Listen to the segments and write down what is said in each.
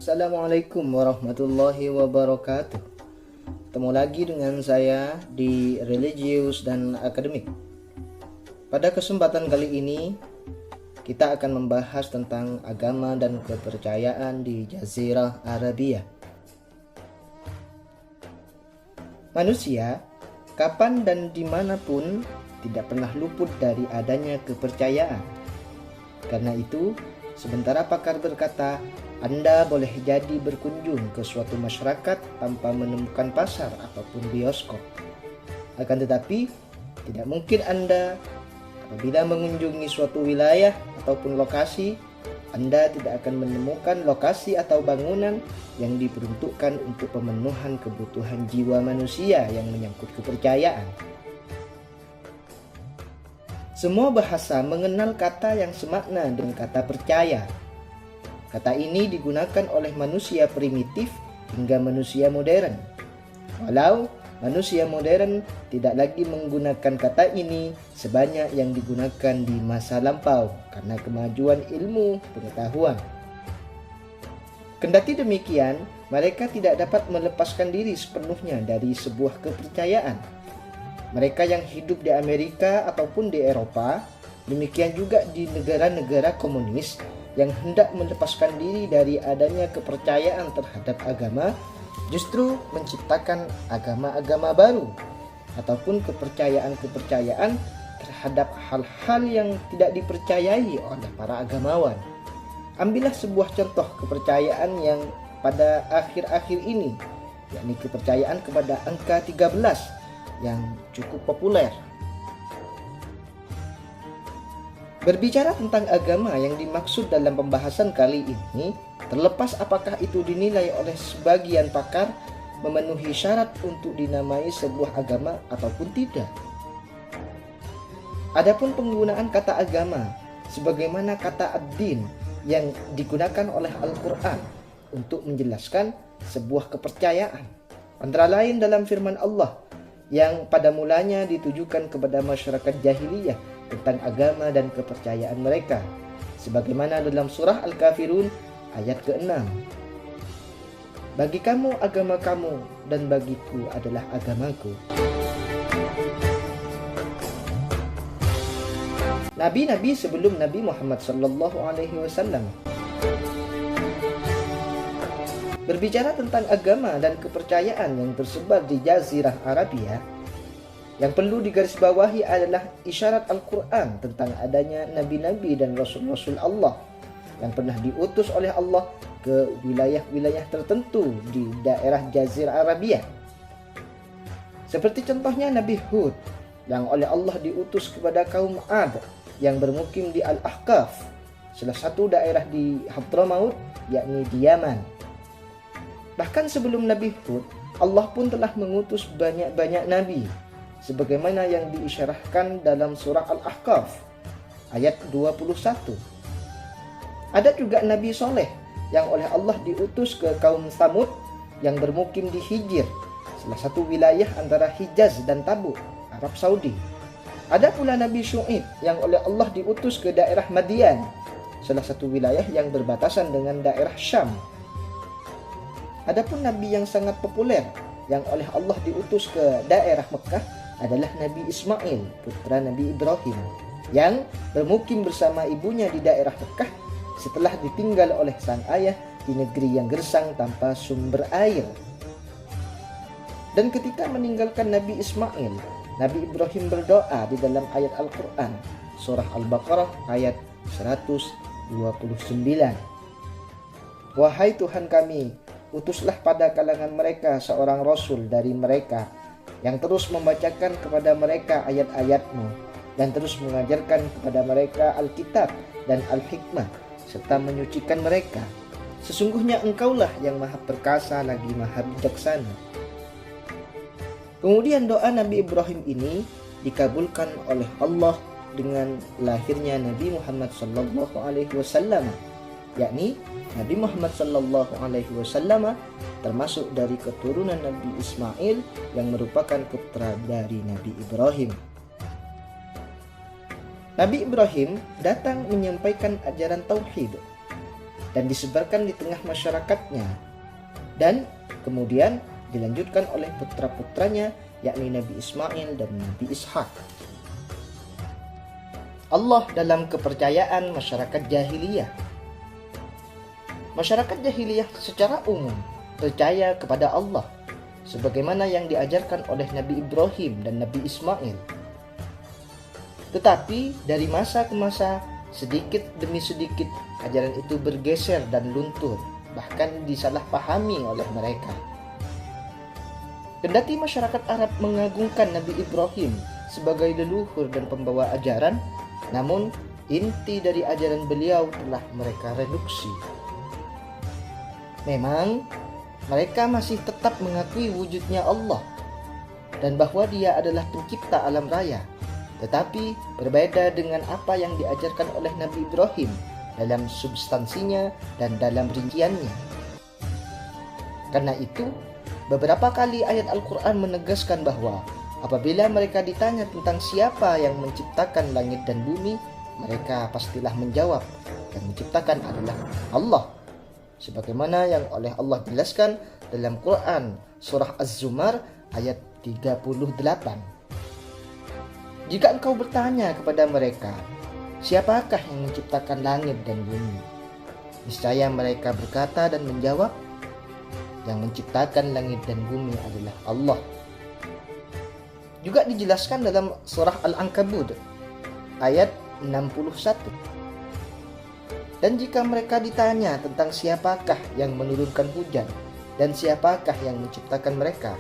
Assalamualaikum warahmatullahi wabarakatuh. Ketemu lagi dengan saya di Religius dan Akademik. Pada kesempatan kali ini kita akan membahas tentang agama dan kepercayaan di Jazirah Arabia. Manusia kapan dan dimanapun tidak pernah luput dari adanya kepercayaan. Karena itu, sementara pakar berkata, Anda boleh jadi berkunjung ke suatu masyarakat tanpa menemukan pasar ataupun bioskop. Akan tetapi, tidak mungkin Anda apabila mengunjungi suatu wilayah ataupun lokasi, Anda tidak akan menemukan lokasi atau bangunan yang diperuntukkan untuk pemenuhan kebutuhan jiwa manusia yang menyangkut kepercayaan. Semua bahasa mengenal kata yang semakna dengan kata percaya. Kata ini digunakan oleh manusia primitif hingga manusia modern. Walau manusia modern tidak lagi menggunakan kata ini sebanyak yang digunakan di masa lampau karena kemajuan ilmu pengetahuan. Kendati demikian, mereka tidak dapat melepaskan diri sepenuhnya dari sebuah kepercayaan. Mereka yang hidup di Amerika ataupun di Eropa, demikian juga di negara-negara komunis yang hendak melepaskan diri dari adanya kepercayaan terhadap agama, justru menciptakan agama-agama baru ataupun kepercayaan-kepercayaan terhadap hal-hal yang tidak dipercayai oleh para agamawan. Ambillah sebuah contoh kepercayaan yang pada akhir-akhir ini, yakni kepercayaan kepada angka 13 yang cukup populer. Berbicara tentang agama yang dimaksud dalam pembahasan kali ini, terlepas apakah itu dinilai oleh sebagian pakar memenuhi syarat untuk dinamai sebuah agama ataupun tidak. Adapun penggunaan kata agama sebagaimana kata ad-din yang digunakan oleh Al-Quran untuk menjelaskan sebuah kepercayaan, antara lain dalam firman Allah yang pada mulanya ditujukan kepada masyarakat jahiliyah tentang agama dan kepercayaan mereka, sebagaimana dalam surah Al-Kafirun ayat ke-6. Bagi kamu agama kamu dan bagiku adalah agamaku. Nabi-nabi sebelum Nabi Muhammad SAW. Berbicara tentang agama dan kepercayaan yang tersebar di Jazirah Arabia, yang perlu digarisbawahi adalah isyarat Al-Quran tentang adanya nabi-nabi dan rasul-rasul Allah yang pernah diutus oleh Allah ke wilayah-wilayah tertentu di daerah Jazirah Arabia. Seperti contohnya Nabi Hud yang oleh Allah diutus kepada kaum Ad yang bermukim di Al-Ahqaf, salah satu daerah di Hadramaut, yakni di Yaman. Bahkan sebelum Nabi Hud, Allah pun telah mengutus banyak-banyak nabi, sebagaimana yang diisyarahkan dalam surah Al-Ahqaf ayat 21. Ada juga Nabi Soleh yang oleh Allah diutus ke kaum Tsamud yang bermukim di Hijr, salah satu wilayah antara Hijaz dan Tabuk, Arab Saudi. Ada pula Nabi Syu'aib yang oleh Allah diutus ke daerah Madian, salah satu wilayah yang berbatasan dengan daerah Syam. Adapun nabi yang sangat populer yang oleh Allah diutus ke daerah Mekah adalah Nabi Ismail, putra Nabi Ibrahim, yang bermukim bersama ibunya di daerah Mekah setelah ditinggal oleh sang ayah di negeri yang gersang tanpa sumber air. Dan ketika meninggalkan Nabi Ismail, Nabi Ibrahim berdoa di dalam ayat Al-Quran, surah Al-Baqarah ayat 129. Wahai Tuhan kami, utuslah pada kalangan mereka seorang rasul dari mereka yang terus membacakan kepada mereka ayat-ayat-Mu dan terus mengajarkan kepada mereka Alkitab dan Al-Hikmah serta menyucikan mereka. Sesungguhnya Engkaulah yang maha perkasa lagi maha bijaksana. Kemudian doa Nabi Ibrahim ini dikabulkan oleh Allah dengan lahirnya Nabi Muhammad SAW, yakni Nabi Muhammad SAW termasuk dari keturunan Nabi Ismail yang merupakan putra dari Nabi Ibrahim. Nabi Ibrahim datang menyampaikan ajaran tauhid. dan disebarkan di tengah masyarakatnya, dan kemudian dilanjutkan oleh putra-putranya yakni Nabi Ismail dan Nabi Ishak. Allah dalam kepercayaan masyarakat jahiliyah. Masyarakat jahiliyah secara umum percaya kepada Allah sebagaimana yang diajarkan oleh Nabi Ibrahim dan Nabi Ismail. Tetapi dari masa ke masa, sedikit demi sedikit ajaran itu bergeser dan luntur, bahkan disalahpahami oleh mereka. Kendati masyarakat Arab mengagungkan Nabi Ibrahim sebagai leluhur dan pembawa ajaran, namun inti dari ajaran beliau telah mereka reduksi. Memang mereka masih tetap mengakui wujudnya Allah dan bahwa Dia adalah pencipta alam raya, tetapi berbeda dengan apa yang diajarkan oleh Nabi Ibrahim dalam substansinya dan dalam rinciannya. Karena itu, beberapa kali ayat Al-Quran menegaskan bahwa apabila mereka ditanya tentang siapa yang menciptakan langit dan bumi, mereka pastilah menjawab, yang menciptakan adalah Allah. Sebagaimana yang oleh Allah jelaskan dalam Quran surah Az-Zumar ayat 38. Jika engkau bertanya kepada mereka, siapakah yang menciptakan langit dan bumi? Niscaya mereka berkata dan menjawab, yang menciptakan langit dan bumi adalah Allah. Juga dijelaskan dalam surah Al-Ankabut ayat 61. Dan jika mereka ditanya tentang siapakah yang menurunkan hujan dan siapakah yang menciptakan mereka,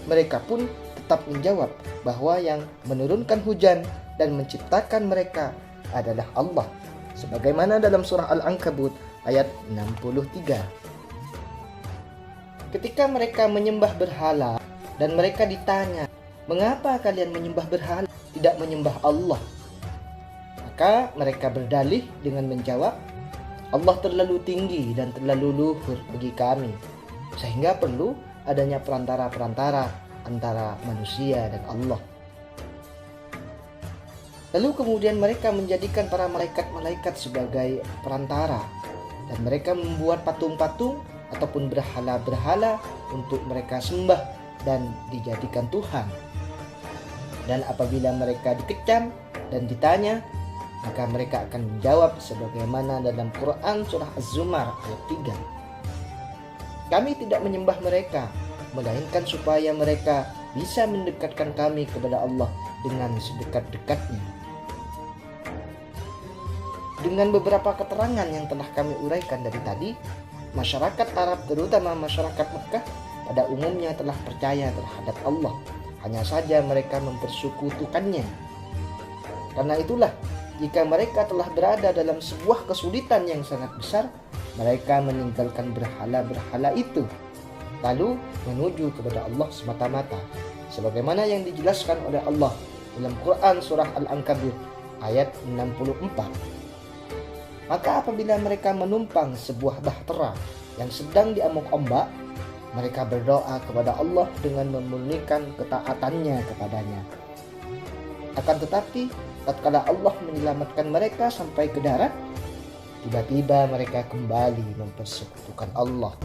mereka pun tetap menjawab bahwa yang menurunkan hujan dan menciptakan mereka adalah Allah, sebagaimana dalam surah Al-Ankabut ayat 63. Ketika mereka menyembah berhala dan mereka ditanya, mengapa kalian menyembah berhala, tidak menyembah Allah? Maka mereka berdalih dengan menjawab, Allah terlalu tinggi dan terlalu luhur bagi kami, sehingga perlu adanya perantara-perantara antara manusia dan Allah. Lalu kemudian mereka menjadikan para malaikat-malaikat sebagai perantara, dan mereka membuat patung-patung ataupun berhala-berhala untuk mereka sembah dan dijadikan Tuhan. Dan apabila mereka dikecam dan ditanya, maka mereka akan menjawab sebagaimana dalam Quran surah Az-Zumar ayat 3. Kami tidak menyembah mereka, melainkan supaya mereka bisa mendekatkan kami kepada Allah dengan sedekat-dekatnya. Dengan beberapa keterangan yang telah kami uraikan dari tadi, masyarakat Arab terutama masyarakat Mekah pada umumnya telah percaya terhadap Allah. Hanya saja mereka mempersekutukannya. Karena itulah, jika mereka telah berada dalam sebuah kesulitan yang sangat besar, mereka meninggalkan berhala-berhala itu, lalu menuju kepada Allah semata-mata, sebagaimana yang dijelaskan oleh Allah dalam Quran surah Al-Ankabut ayat 64. Maka apabila mereka menumpang sebuah bahtera yang sedang diamuk ombak, mereka berdoa kepada Allah dengan memurnikan ketaatannya kepadanya. Akan tetapi, tatkala Allah menyelamatkan mereka sampai ke darat, tiba-tiba mereka kembali mempersekutukan Allah.